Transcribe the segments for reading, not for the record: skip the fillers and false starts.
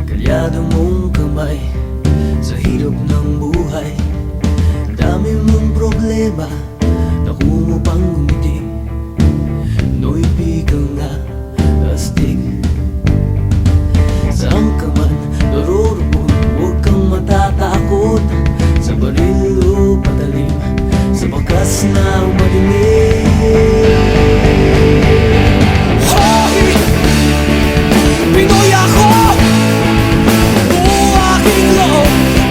Kalyado mong kamay sa hirap ng buhay. Dami mong problema, naku mo pang ngumiti. Noy ka nga, astig. Saan ka man naroroon, huwag kang matatakot. Sa baril o patalim, sa bakas na madilim. Hoy! Pinoy ako!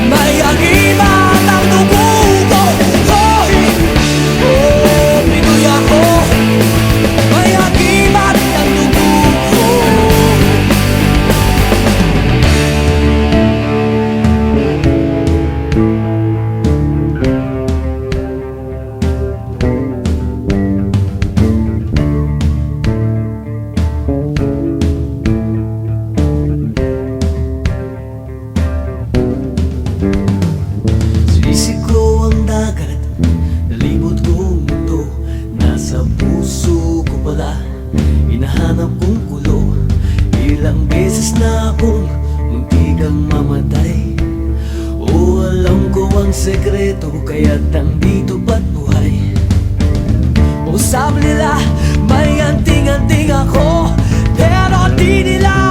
May agimat ang dugo ko. Hoy! Oh, Pinoy ako. May agimat ang dugo ko. Sinisig ko ang dagat, nalibot kong mundo. Nasa puso ko pala, hinahanap kong kulo. Ilang beses na akong muntikang mamatay. O alam ko ang sekreto, kaya't nandito ba't buhay. O sabi nila, may anting-anting ako, pero di nila